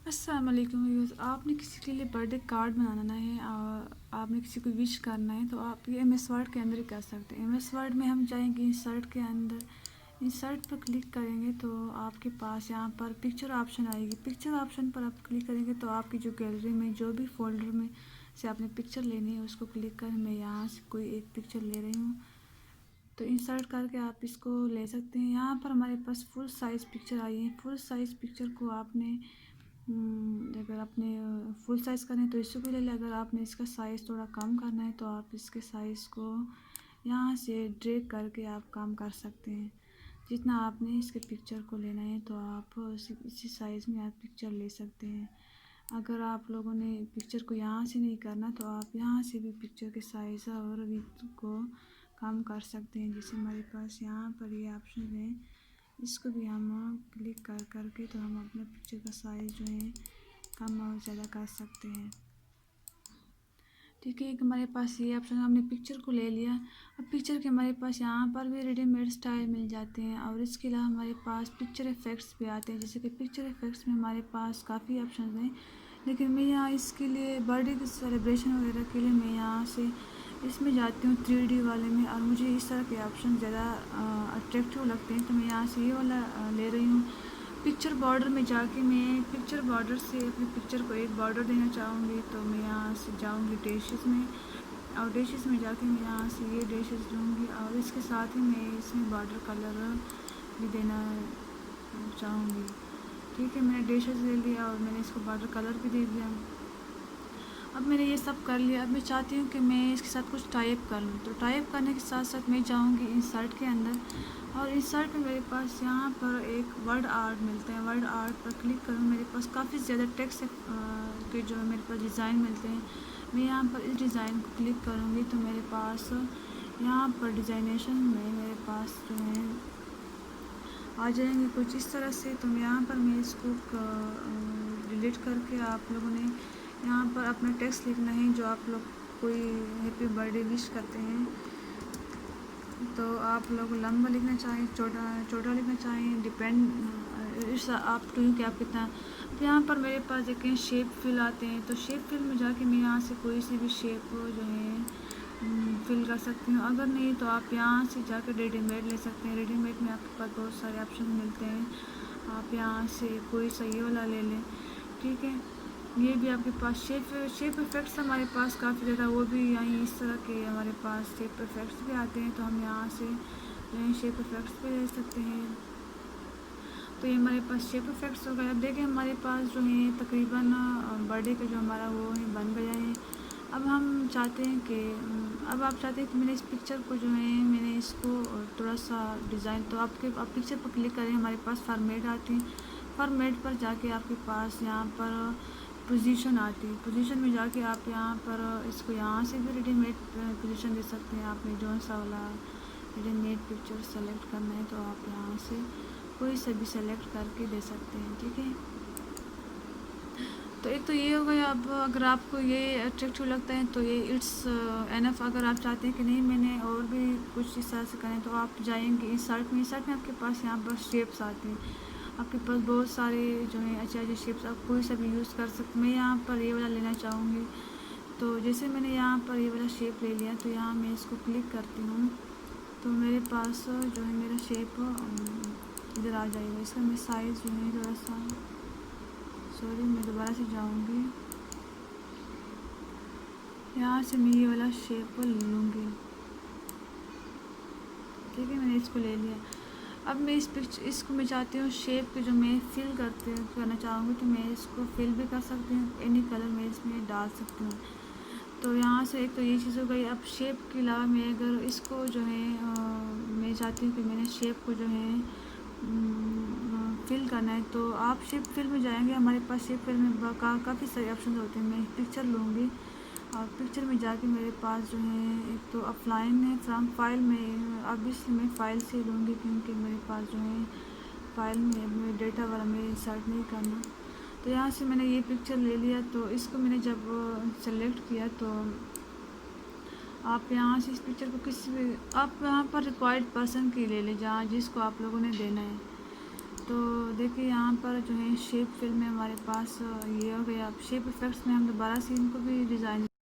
अस्सलाम वालेकुम व्यूअर्स। आपने किसी के लिए बर्थडे कार्ड बनाना है और आपने किसी को विश करना है तो आप ये एमएस वर्ड के अंदर ही कर सकते हैं। एमएस वर्ड में हम जाएंगे इंसर्ट के अंदर, इंसर्ट पर क्लिक करेंगे तो आपके पास यहाँ पर पिक्चर ऑप्शन आएगी। पिक्चर ऑप्शन पर आप क्लिक करेंगे तो आपकी जो गैलरी में जो भी फोल्डर में से आपने पिक्चर लेनी है उसको क्लिक करें। मैं यहाँ से कोई एक पिक्चर ले रही हूँ तो इंसर्ट करके आप इसको ले सकते हैं। यहाँ पर हमारे पास फुल साइज़ पिक्चर आई है। फुल साइज़ पिक्चर को आपने अगर आपने फुल साइज़ करना है तो इसको भी ले लें। अगर आपने इसका साइज़ थोड़ा कम करना है तो आप इसके साइज़ को यहाँ से ड्रैग करके आप काम कर सकते हैं। जितना आपने इसके पिक्चर को लेना है तो आप इसी साइज़ में आप पिक्चर ले सकते हैं। अगर आप लोगों ने पिक्चर को यहाँ से नहीं करना तो आप यहाँ से भी पिक्चर के साइज़ और विड्थ को कम कर सकते हैं। जैसे हमारे पास यहाँ पर ये ऑप्शन है, इसको भी हम क्लिक कर करके तो हम अपने पिक्चर का साइज़ जो है कम और ज़्यादा कर सकते हैं। ठीक है, एक हमारे पास ये ऑप्शन, हमने पिक्चर को ले लिया। अब पिक्चर के हमारे पास यहाँ पर भी रेडीमेड स्टाइल मिल जाते हैं और इसके अलावा हमारे पास पिक्चर इफ़ेक्ट्स भी आते हैं। जैसे कि पिक्चर इफ़ेक्ट्स में हमारे पास काफ़ी ऑप्शन हैं, लेकिन मैं यहाँ इसके लिए बर्थडे के सेलिब्रेशन वगैरह के लिए मैं यहाँ से इसमें जाती हूँ 3D वाले में, और मुझे इस तरह के ऑप्शन ज़्यादा अट्रैक्टिव लगते हैं तो मैं यहाँ से ये वाला ले रही हूँ। पिक्चर बॉर्डर में जाके मैं पिक्चर बॉर्डर से अपनी पिक्चर को एक बॉर्डर देना चाहूँगी तो मैं यहाँ से जाऊँगी डैशेस में, और डैशेस में जाके मैं यहाँ से ये डैशेस लूँगी और इसके साथ ही मैं इसमें बॉर्डर कलर भी देना चाहूँगी। ठीक है, मैंने डैशेस ले लिया और मैंने इसको बॉर्डर कलर भी दे दिया। अब मैंने ये सब कर लिया। अब मैं चाहती हूँ कि मैं इसके साथ कुछ टाइप कर लूँ, तो टाइप करने के साथ साथ मैं जाऊँगी इंसर्ट के अंदर, और इंसर्ट में मेरे पास यहाँ पर एक वर्ड आर्ट मिलते हैं। वर्ड आर्ट पर क्लिक करूँ, मेरे पास काफ़ी ज़्यादा टेक्स्ट के जो मेरे पास डिज़ाइन मिलते हैं। मैं यहाँ पर इस डिज़ाइन को क्लिक करूँगी तो मेरे पास यहाँ पर डिज़ाइनेशन में मेरे पास जो है आ जाएंगे कुछ इस तरह से। तो मैं यहाँ पर मैं इसको डिलीट करके आप लोगों ने यहाँ पर अपना टेक्स्ट लिखना है जो आप लोग कोई हैप्पी बर्थडे विश करते हैं। तो आप लोग लंबा लिखना चाहें, छोटा लिखना चाहें, डिपेंड इट्स आप टू यू कि आप कितना। तो यहाँ पर मेरे पास देखें शेप फिल आते हैं, तो शेप फिल में जाके मैं यहाँ से कोई सी भी शेप जो है फिल कर सकती हूँ। अगर नहीं तो आप यहाँ से जाकर रेडीमेड ले सकते हैं। रेडीमेड में आपके पास बहुत सारे ऑप्शन मिलते हैं, आप यहाँ से कोई सा ये वाला ले लें। ठीक है, ये भी आपके पास शेप इफ़ेक्ट्स हमारे पास काफ़ी ज़्यादा, वो भी यहीं इस तरह के हमारे पास शेप इफ़ेक्ट्स भी आते हैं, तो हम यहाँ से जो है शेप इफ़ेक्ट्स भी ले सकते हैं। तो ये हमारे पास शेप इफ़ेक्ट्स हो गए। अब देखें हमारे पास जो है तकरीबन बर्थडे का जो हमारा वो है बन गया है। अब हम चाहते हैं कि अब आप चाहते हैं कि मैंने इस पिक्चर को जो है मैंने इसको थोड़ा सा डिज़ाइन, तो आप पिक्चर पर क्लिक करें, हमारे पास फॉर्मेट आती है। फॉर्मेट पर जाके आपके पास यहाँ पर पोजीशन आती है। पोजीशन में जाके आप यहाँ पर इसको यहाँ से भी रेडीमेड पोजीशन दे सकते हैं। आपने जो सा वाला रेडीमेड पिक्चर सेलेक्ट करना है तो आप यहाँ से कोई सा भी सेलेक्ट करके दे सकते हैं। ठीक है, तो एक तो ये हो गया। अब अगर आपको ये अट्रैक्टिव लगता है तो ये इट्स एनफ। अगर आप चाहते हैं कि नहीं मैंने और भी कुछ इस तरह से करें तो आप जाएंगे इंसर्ट में। इंसर्ट में आपके पास यहाँ पर शेप्स आते हैं, आपके पास बहुत सारे जो है अच्छे अच्छे शेप्स आप कोई सा भी यूज़ कर सकते हैं। मैं यहाँ पर ये वाला लेना चाहूँगी, तो जैसे मैंने यहाँ पर ये वाला शेप ले लिया तो यहाँ मैं इसको क्लिक करती हूँ तो मेरे पास जो है मेरा शेप इधर आ जाएगा। इसका मैं साइज़ जो है थोड़ा सा, सॉरी मैं दोबारा से जाऊँगी, यहाँ से मैं ये वाला शेप लूँगी। ठीक है, मैंने इसको ले लिया। अब मैं इसको मैं चाहती हूँ शेप के जो मैं फिल करना चाहूँगी तो मैं इसको फिल भी कर सकती हूँ, एनी कलर मैं इसमें डाल सकती हूँ। तो यहाँ से एक तो ये चीज़ हो गई। अब शेप के अलावा मैं अगर इसको जो है मैं चाहती हूँ कि मैंने शेप को जो है फिल करना है तो आप शेप फिल में जाएंगे। हमारे पास शेप फिल में काफ़ी सारे ऑप्शन होते हैं। मैं पिक्चर लूँगी और पिक्चर में जाके मेरे पास जो है एक तो अफलाइन है, फ्रॉम फाइल में ऑब्वियसली मैं फ़ाइल से लूँगी क्योंकि मेरे पास जो है फ़ाइल में डेटा वाला मैं इंसर्ट नहीं करना। तो यहाँ से मैंने ये पिक्चर ले लिया, तो इसको मैंने जब सेलेक्ट किया तो आप यहाँ से इस पिक्चर को किसी भी आप यहाँ पर रिक्वायर्ड पर्सन की ले लें जहाँ जिसको आप लोगों ने देना है। तो देखिए यहाँ पर जो है शेप फिल में हमारे पास ये हो गया। अब शेप इफ़ेक्ट्स में हम दोबारा से इनको भी डिज़ाइन